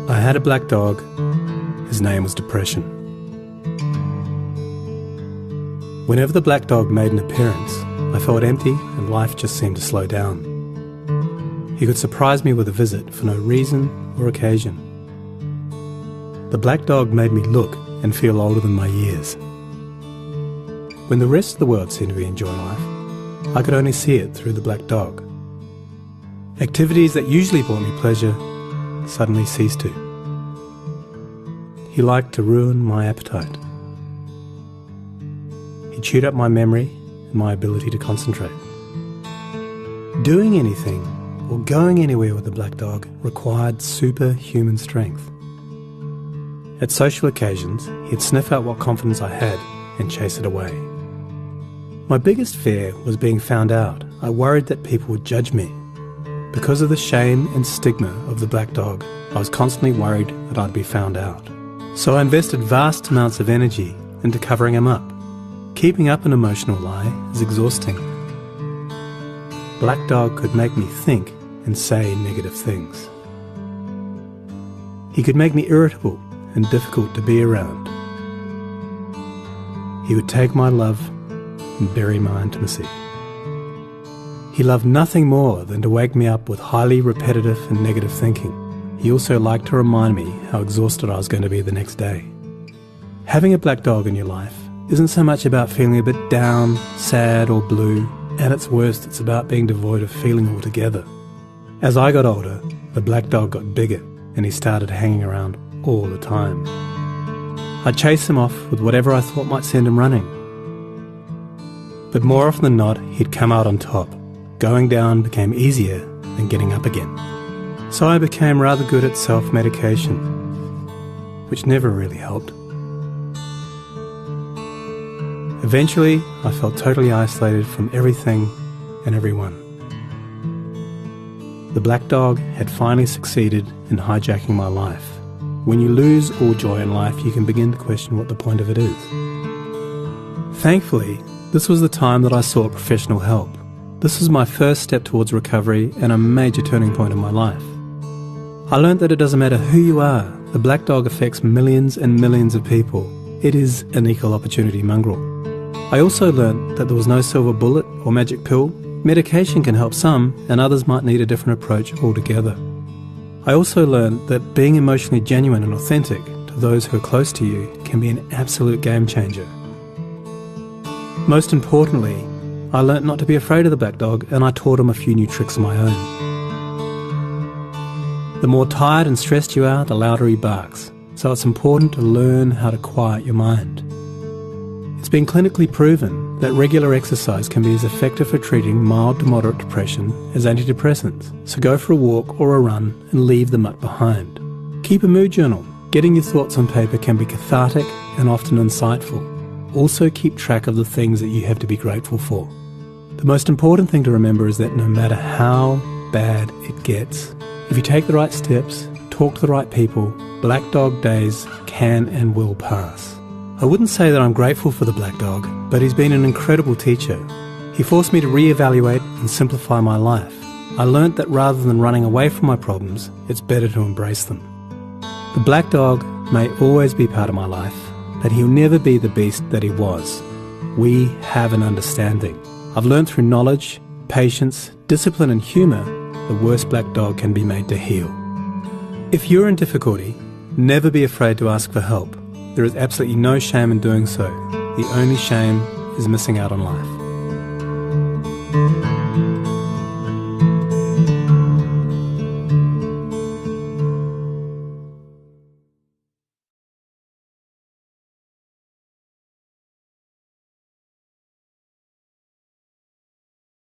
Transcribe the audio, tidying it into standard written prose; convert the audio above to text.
I had a black dog. His name was Depression. Whenever the black dog made an appearance, I felt empty and life just seemed to slow down. He could surprise me with a visit for no reason or occasion. The black dog made me look and feel older than my years. When the rest of the world seemed to be enjoying life, I could only see it through the black dog. Activities that usually brought me pleasure suddenly ceased to. He liked to ruin my appetite. He chewed up my memory and my ability to concentrate. Doing anything or going anywhere with the black dog required superhuman strength. At social occasions, he'd sniff out what confidence I had and chase it away. My biggest fear was being found out. I worried that people would judge me. Because of the shame and stigma of the black dog, I was constantly worried that I'd be found out. So I invested vast amounts of energy into covering him up. Keeping up an emotional lie is exhausting. Black dog could make me think and say negative things. He could make me irritable and difficult to be around. He would take my love and bury my intimacy. He loved nothing more than to wake me up with highly repetitive and negative thinking. He also liked to remind me how exhausted I was going to be the next day. Having a black dog in your life isn't so much about feeling a bit down, sad or blue. At its worst, it's about being devoid of feeling altogether. As I got older, the black dog got bigger and he started hanging around all the time. I'd chase him off with whatever I thought might send him running. But more often than not, he'd come out on top. Going down became easier than getting up again. So I became rather good at self-medication, which never really helped. Eventually, I felt totally isolated from everything and everyone. The black dog had finally succeeded in hijacking my life. When you lose all joy in life, you can begin to question what the point of it is. Thankfully, this was the time that I sought professional help. This was my first step towards recovery and a major turning point in my life. I learned that it doesn't matter who you are, the black dog affects millions and millions of people. It is an equal opportunity mongrel. I also learned that there was no silver bullet or magic pill. Medication can help some, and others might need a different approach altogether. I also learned that being emotionally genuine and authentic to those who are close to you can be an absolute game changer. Most importantly, I learnt not to be afraid of the black dog, and I taught him a few new tricks of my own. The more tired and stressed you are, the louder he barks, so it's important to learn how to quiet your mind. It's been clinically proven that regular exercise can be as effective for treating mild to moderate depression as antidepressants, so go for a walk or a run and leave the muck behind. Keep a mood journal. Getting your thoughts on paper can be cathartic and often insightful. Also keep track of the things that you have to be grateful for. The most important thing to remember is that no matter how bad it gets, if you take the right steps, talk to the right people, black dog days can and will pass. I wouldn't say that I'm grateful for the black dog, but he's been an incredible teacher. He forced me to re-evaluate and simplify my life. I learnt that rather than running away from my problems, it's better to embrace them. The black dog may always be part of my life, but he'll never be the beast that he was. We have an understanding. I've learned through knowledge, patience, discipline and humour, the worst black dog can be made to heal. If you're in difficulty, never be afraid to ask for help. There is absolutely no shame in doing so. The only shame is missing out on life.